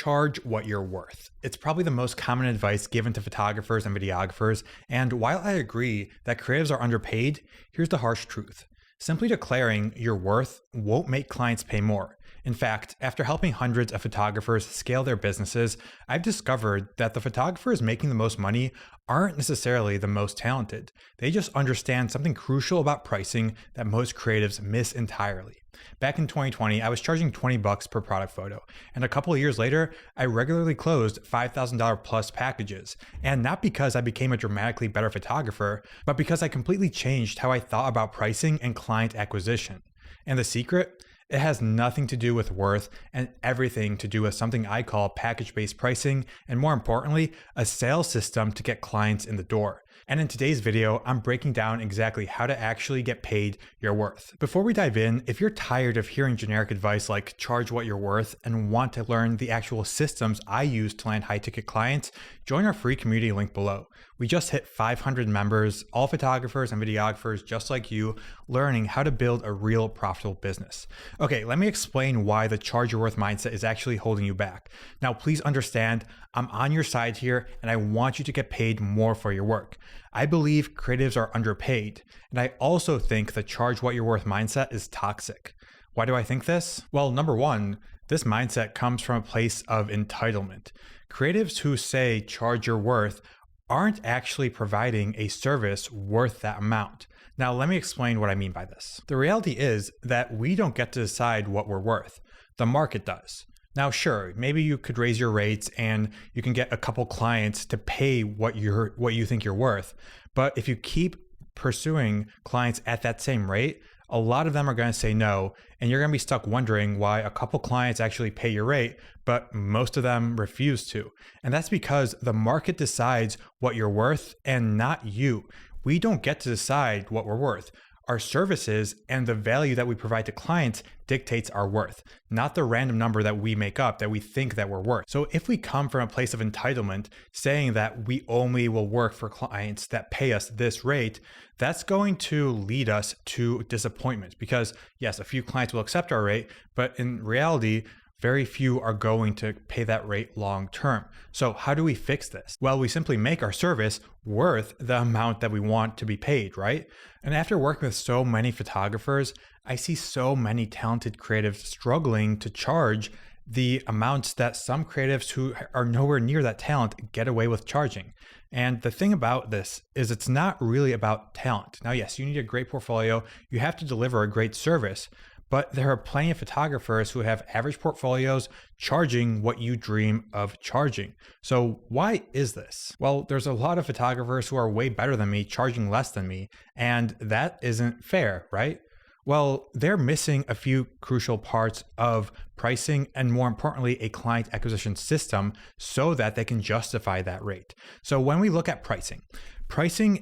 Charge what you're worth. It's probably the most common advice given to photographers and videographers, and while I agree that creatives are underpaid, here's the harsh truth. Simply declaring your worth won't make clients pay more. In fact, after helping hundreds of photographers scale their businesses, I've discovered that the photographers making the most money aren't necessarily the most talented. They just understand something crucial about pricing that most creatives miss entirely. Back in 2020, I was charging $20 per product photo, and a couple of years later, I regularly closed $5,000 plus packages. And not because I became a dramatically better photographer, but because I completely changed how I thought about pricing and client acquisition. And the secret? It has nothing to do with worth and everything to do with something I call package-based pricing, and more importantly, a sales system to get clients in the door. And in today's video, I'm breaking down exactly how to actually get paid your worth. Before we dive in, if you're tired of hearing generic advice like charge what you're worth and want to learn the actual systems I use to land high-ticket clients, join our free community link below. We just hit 500 members, all photographers and videographers just like you, learning how to build a real profitable business. Okay, let me explain why the charge your worth mindset is actually holding you back. Now, please understand, I'm on your side here and I want you to get paid more for your work. I believe creatives are underpaid, and I also think the charge what you're worth mindset is toxic. Why do I think this? Well, number one, this mindset comes from a place of entitlement. Creatives who say charge your worth aren't actually providing a service worth that amount. Now, let me explain what I mean by this. The reality is that we don't get to decide what we're worth. The market does. Now, sure, maybe you could raise your rates and you can get a couple clients to pay what you think you're worth. But if you keep pursuing clients at that same rate, a lot of them are going to say no, and you're going to be stuck wondering why a couple clients actually pay your rate, but most of them refuse to. And that's because the market decides what you're worth and not you. We don't get to decide what we're worth. Our services and the value that we provide to clients dictates our worth, not the random number that we make up that we think that we're worth. So if we come from a place of entitlement, saying that we only will work for clients that pay us this rate, that's going to lead us to disappointment because yes, a few clients will accept our rate, but in reality, very few are going to pay that rate long term. So how do we fix this? Well, we simply make our service worth the amount that we want to be paid, right? And after working with so many photographers, I see so many talented creatives struggling to charge the amounts that some creatives who are nowhere near that talent get away with charging. And the thing about this is it's not really about talent. Now, yes, you need a great portfolio. You have to deliver a great service. But there are plenty of photographers who have average portfolios charging what you dream of charging. So why is this? Well, there's a lot of photographers who are way better than me charging less than me, and that isn't fair, right? Well, they're missing a few crucial parts of pricing and more importantly, a client acquisition system so that they can justify that rate. So when we look at pricing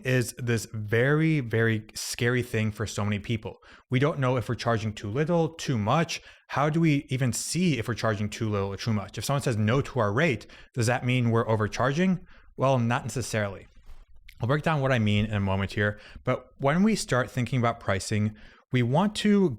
is this very, very scary thing for so many people. We don't know if we're charging too little, too much. How do we even see if we're charging too little or too much? If someone says no to our rate, does that mean we're overcharging? Well, not necessarily. I'll break down what I mean in a moment here, but when we start thinking about pricing, we don't want to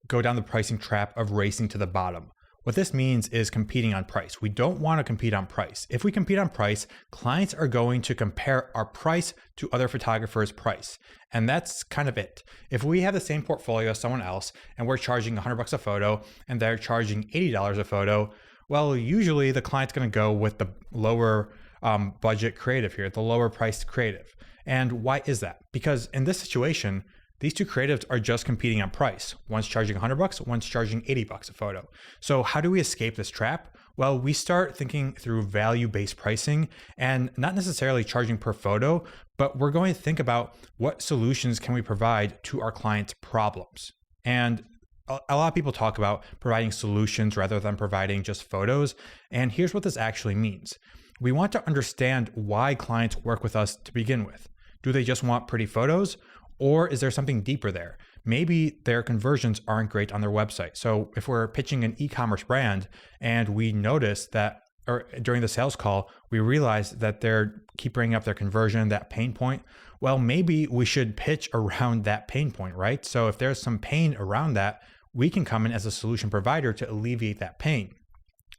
go down the pricing trap of racing to the bottom. What this means is competing on price. We don't want to compete on price. If we compete on price, clients are going to compare our price to other photographers' price. And that's kind of it. If we have the same portfolio as someone else and we're charging $100 a photo and they're charging $80 a photo, well, usually the client's going to go with the lower budget creative here, the lower priced creative. And why is that? Because in this situation, these two creatives are just competing on price. One's charging $100, one's charging $80 a photo. So how do we escape this trap? Well, we start thinking through value-based pricing and not necessarily charging per photo, but we're going to think about what solutions can we provide to our clients' problems. And a lot of people talk about providing solutions rather than providing just photos. And here's what this actually means. We want to understand why clients work with us to begin with. Do they just want pretty photos? Or is there something deeper there? Maybe their conversions aren't great on their website. So if we're pitching an e-commerce brand and we notice that, or during the sales call, we realize that they're keep bringing up their conversion, that pain point, well, maybe we should pitch around that pain point, right? So if there's some pain around that, we can come in as a solution provider to alleviate that pain.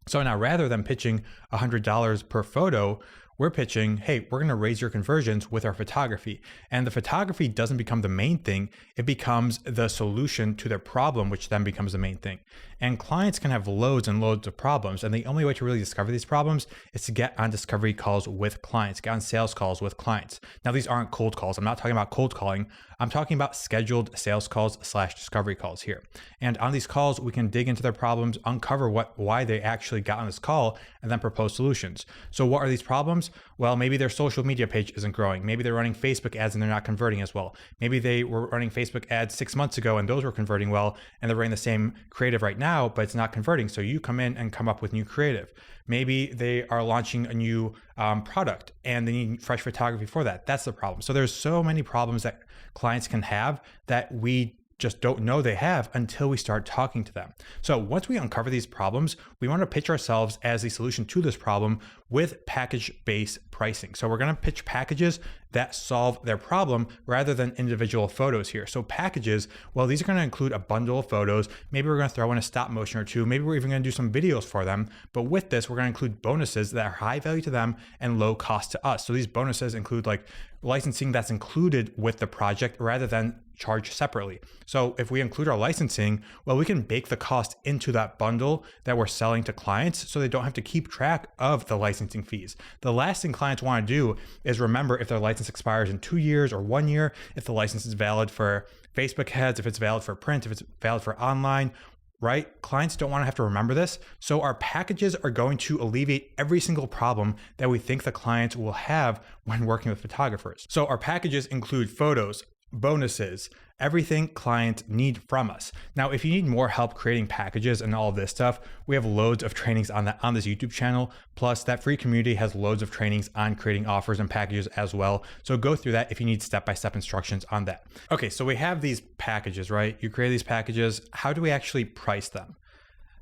So now rather than pitching $100 per photo, we're pitching, hey, we're going to raise your conversions with our photography. And the photography doesn't become the main thing. It becomes the solution to their problem, which then becomes the main thing. And clients can have loads and loads of problems. And the only way to really discover these problems is to get on discovery calls with clients, get on sales calls with clients. Now, these aren't cold calls. I'm not talking about cold calling. I'm talking about scheduled sales calls / discovery calls here. And on these calls, we can dig into their problems, uncover why they actually got on this call, and then propose solutions. So what are these problems? Well, maybe their social media page isn't growing. Maybe they're running Facebook ads and they're not converting as well. Maybe they were running Facebook ads 6 months ago and those were converting well, and they're running the same creative right now, but it's not converting. So you come in and come up with new creative. Maybe they are launching a new product and they need fresh photography for that. That's the problem. So there's so many problems that clients can have that we just don't know they have until we start talking to them. So once we uncover these problems, we want to pitch ourselves as the solution to this problem with package-based pricing. So we're going to pitch packages that solve their problem rather than individual photos here. So packages, well, these are going to include a bundle of photos. Maybe we're going to throw in a stop motion or two. Maybe we're even going to do some videos for them. But with this, we're going to include bonuses that are high value to them and low cost to us. So these bonuses include like licensing that's included with the project rather than charged separately. So if we include our licensing, well, we can bake the cost into that bundle that we're selling to clients so they don't have to keep track of the licensing fees. The last thing clients want to do is remember if their license expires in 2 years or 1 year, if the license is valid for Facebook ads, if it's valid for print, if it's valid for online, right? Clients don't want to have to remember this. So our packages are going to alleviate every single problem that we think the clients will have when working with photographers. So our packages include photos, bonuses, everything clients need from us. Now, if you need more help creating packages and all of this stuff, we have loads of trainings on this YouTube channel. Plus, that free community has loads of trainings on creating offers and packages as well. So go through that if you need step-by-step instructions on that. Okay, so we have these packages, right? You create these packages. How do we actually price them?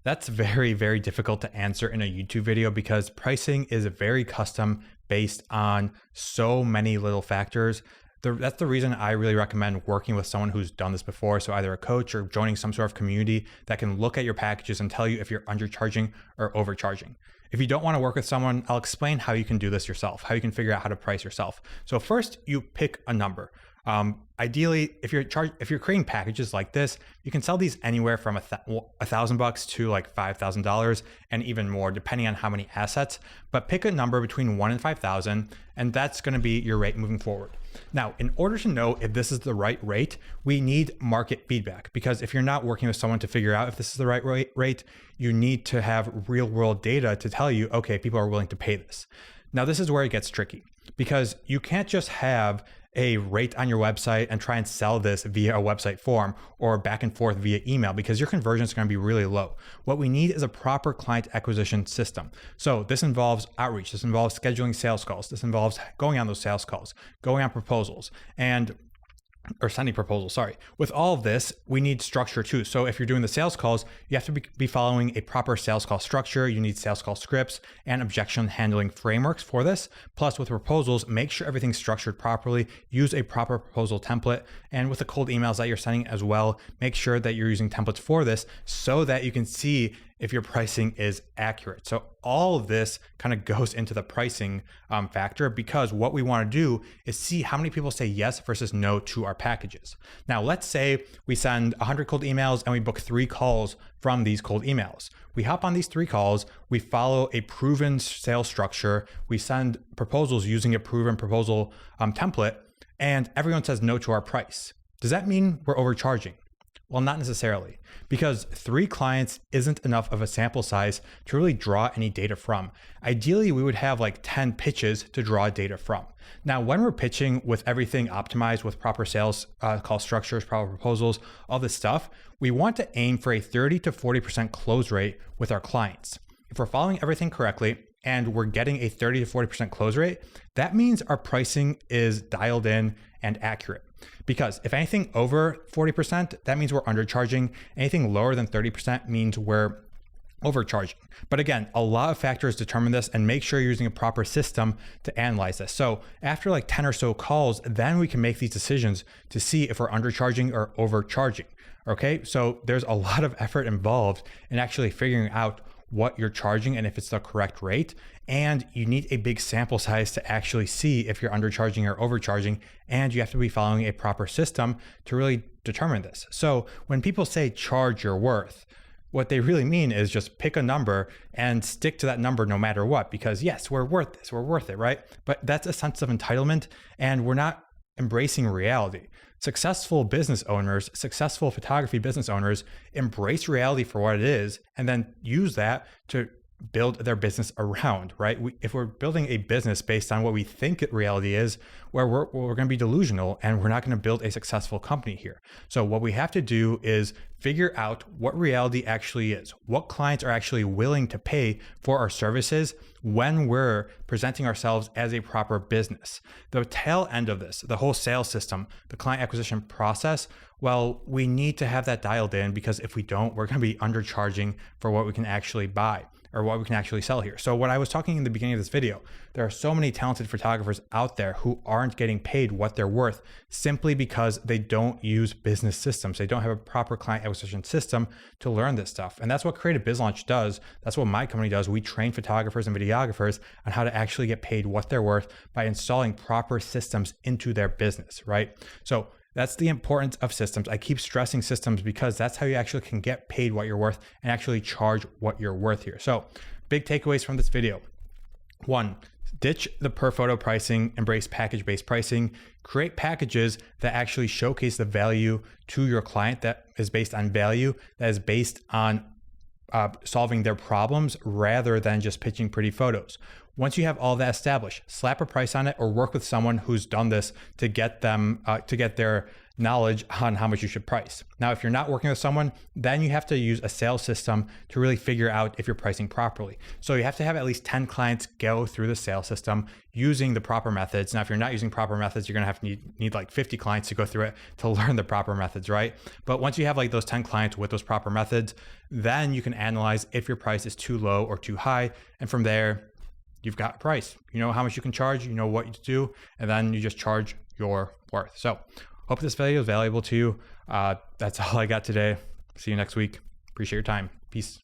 That's very, very difficult to answer in a YouTube video because pricing is very custom based on so many little factors. That's the reason I really recommend working with someone who's done this before. So either a coach or joining some sort of community that can look at your packages and tell you if you're undercharging or overcharging. If you don't want to work with someone, I'll explain how you can do this yourself, how you can figure out how to price yourself. So first, you pick a number. Ideally, if you're creating packages like this, you can sell these anywhere from $1,000 to like $5,000 and even more, depending on how many assets. But pick a number between 1 and 5,000, and that's going to be your rate moving forward. Now, in order to know if this is the right rate, we need market feedback, because if you're not working with someone to figure out if this is the right rate, you need to have real world data to tell you, okay, people are willing to pay this. Now, this is where it gets tricky, because you can't just have a rate on your website and try and sell this via a website form or back and forth via email, because your conversion is going to be really low. What we need is a proper client acquisition system. So this involves outreach. This involves scheduling sales calls. This involves going on those sales calls, going on proposals, or sending proposals, sorry. With all of this, we need structure too. So if you're doing the sales calls, you have to be following a proper sales call structure. You need sales call scripts and objection handling frameworks for this. Plus with proposals, make sure everything's structured properly. Use a proper proposal template. And with the cold emails that you're sending as well, make sure that you're using templates for this so that you can see if your pricing is accurate. So all of this kind of goes into the pricing factor, because what we want to do is see how many people say yes versus no to our packages. Now, let's say we send 100 cold emails and we book 3 calls from these cold emails. We hop on these 3 calls, we follow a proven sales structure, we send proposals using a proven proposal template, and everyone says no to our price. Does that mean we're overcharging? Well, not necessarily, because 3 clients isn't enough of a sample size to really draw any data from. Ideally, we would have like 10 pitches to draw data from. Now, when we're pitching with everything optimized with proper sales call structures, proper proposals, all this stuff, we want to aim for a 30 to 40% close rate with our clients. If we're following everything correctly and we're getting a 30 to 40% close rate, that means our pricing is dialed in and accurate. Because if anything over 40%, that means we're undercharging. Anything lower than 30% means we're overcharging. But again, a lot of factors determine this, and make sure you're using a proper system to analyze this. So after like 10 or so calls, then we can make these decisions to see if we're undercharging or overcharging. Okay, so there's a lot of effort involved in actually figuring out what you're charging and if it's the correct rate. And you need a big sample size to actually see if you're undercharging or overcharging. And you have to be following a proper system to really determine this. So when people say charge your worth, what they really mean is just pick a number and stick to that number no matter what, because yes, we're worth this, we're worth it, right? But that's a sense of entitlement, and we're not embracing reality. Successful business owners, successful photography business owners embrace reality for what it is and then use that to build their business around, right? If we're building a business based on what we think reality is, where we're going to be delusional and we're not going to build a successful company here. So what we have to do is figure out what reality actually is, what clients are actually willing to pay for our services when we're presenting ourselves as a proper business. The tail end of this, the whole sales system, the client acquisition process, well, we need to have that dialed in, because if we don't, we're going to be undercharging for what we can actually buy or what we can actually sell here. So what I was talking in the beginning of this video, there are so many talented photographers out there who aren't getting paid what they're worth simply because they don't use business systems. They don't have a proper client acquisition system to learn this stuff. And that's what Creative Biz Launch does. That's what my company does. We train photographers and videographers on how to actually get paid what they're worth by installing proper systems into their business, right? So that's the importance of systems. I keep stressing systems because that's how you actually can get paid what you're worth and actually charge what you're worth here. So big takeaways from this video. 1, ditch the per photo pricing, embrace package-based pricing, create packages that actually showcase the value to your client that is based on value, that is based on solving their problems rather than just pitching pretty photos. Once you have all that established, slap a price on it or work with someone who's done this to get them to get their knowledge on how much you should price. Now, if you're not working with someone, then you have to use a sales system to really figure out if you're pricing properly. So you have to have at least 10 clients go through the sales system using the proper methods. Now, if you're not using proper methods, you're gonna have to need like 50 clients to go through it to learn the proper methods, right? But once you have like those 10 clients with those proper methods, then you can analyze if your price is too low or too high. And from there, you've got a price. You know how much you can charge, you know what to do, and then you just charge your worth. So hope this video is valuable to you. That's all I got today. See you next week. Appreciate your time. Peace.